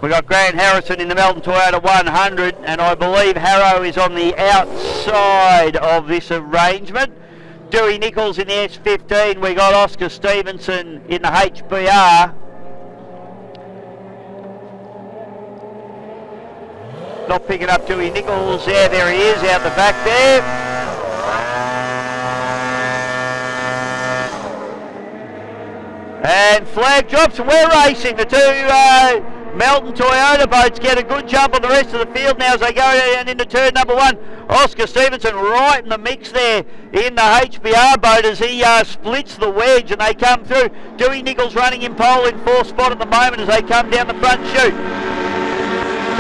We've got Grant Harrison in the Melton Toyota 100, and I believe Harrow is on the outside of this arrangement. Dewey Nichols in the S15. We got Oscar Stevenson in the HBR. Not picking up Dewey Nichols. There he is out the back there. And flag drops, and we're racing. The two Melton Toyota boats get a good jump on the rest of the field now as they go down into turn number 1. Oscar Stevenson right in the mix there in the HBR boat as he splits the wedge and they come through. Dewey Nichols running in pole in 4th spot at the moment as they come down the front chute.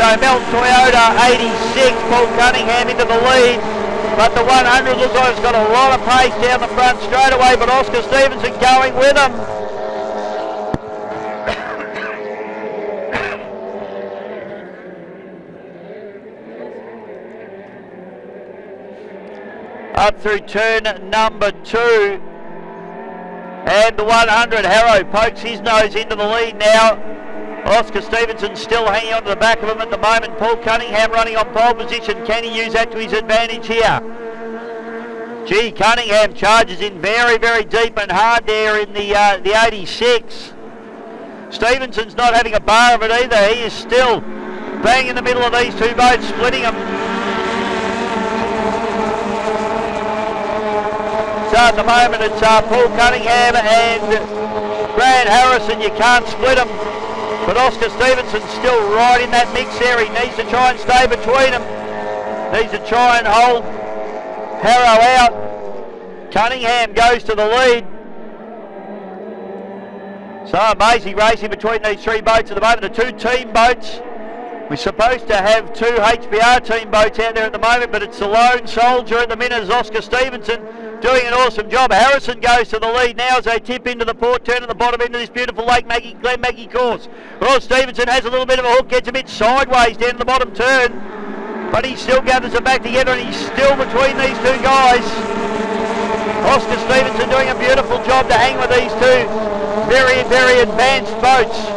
So Melton Toyota 86, Paul Cunningham into the lead. But the 100 looks like it's got a lot of pace down the front straight away, but Oscar Stevenson going with them. Up through turn number 2, and the 100 Harrow pokes his nose into the lead now. Oscar Stevenson still hanging on to the back of him at the moment. Paul Cunningham running on pole position. Can he use that to his advantage here? Gee, Cunningham charges in very, very deep and hard there in the 86. Stevenson's not having a bar of it either. He is still bang in the middle of these two boats, splitting them. So at the moment it's Paul Cunningham and Grant Harrison. You can't split them. But Oscar Stevenson's still right in that mix there. He needs to try and stay between them. Needs to try and hold Harrow out. Cunningham goes to the lead. So amazing racing between these three boats at the moment. The two team boats. We're supposed to have two HBR team boats out there at the moment, but it's the lone soldier at the minute is Oscar Stevenson doing an awesome job. Harrison goes to the lead now as they tip into the port turn at the bottom end of this beautiful Glenmaggie course. Well, Stevenson has a little bit of a hook, gets a bit sideways down the bottom turn, but he still gathers it back together and he's still between these two guys. Oscar Stevenson doing a beautiful job to hang with these two very, very advanced boats.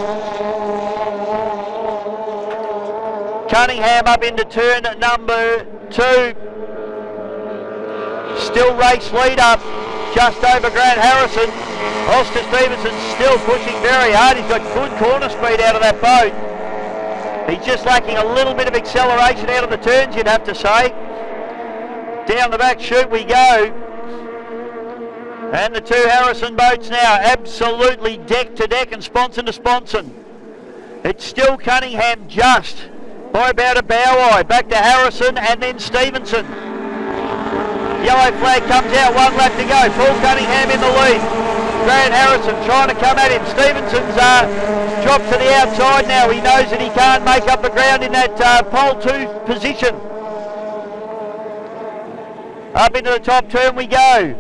Cunningham up into turn number 2. Still race lead up just over Grant Harrison. Oscar Stevenson still pushing very hard. He's got good corner speed out of that boat. He's just lacking a little bit of acceleration out of the turns, you'd have to say. Down the back chute we go. And the two Harrison boats now absolutely deck to deck and sponson to sponson. It's still Cunningham just by about a bow eye. Back to Harrison and then Stevenson. Yellow flag comes out, 1 lap to go. Paul Cunningham in the lead. Grant Harrison trying to come at him. Stevenson's dropped to the outside now. He knows that he can't make up the ground in that pole 2 position. Up into the top turn we go.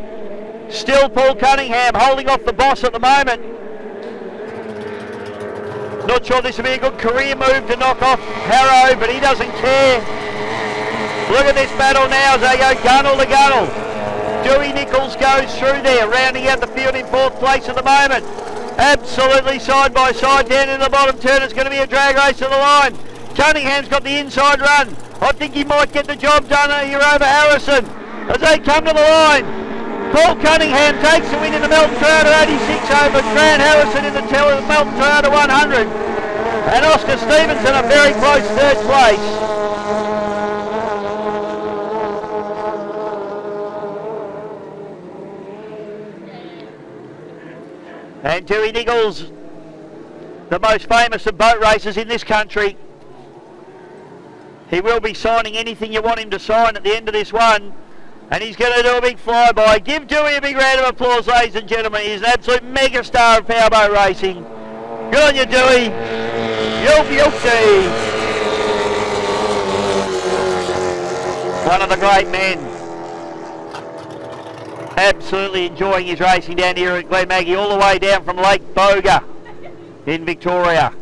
Still Paul Cunningham holding off the boss at the moment. Not sure this will be a good career move to knock off Harrow, but he doesn't care. Look at this battle now as they go gunnel to gunnel. Dewey Nichols goes through there, rounding out the field in 4th place at the moment. Absolutely side by side down in the bottom turn. It's going to be a drag race to the line. Cunningham's got the inside run. I think he might get the job done here over Harrison as they come to the line. Paul Cunningham takes the win in the Melton Toyota 86 over Grant Harrison in the Melton Toyota 100. And Oscar Stevenson a very close 3rd place. And Dewey Nichols, the most famous of boat racers in this country. He will be signing anything you want him to sign at the end of this one. And he's going to do a big flyby. Give Dewey a big round of applause, ladies and gentlemen. He's an absolute mega star of powerboat racing. Good on you, Dewey. You'll be one of the great men. Absolutely enjoying his racing down here at Glenmaggie, all the way down from Lake Boga in Victoria.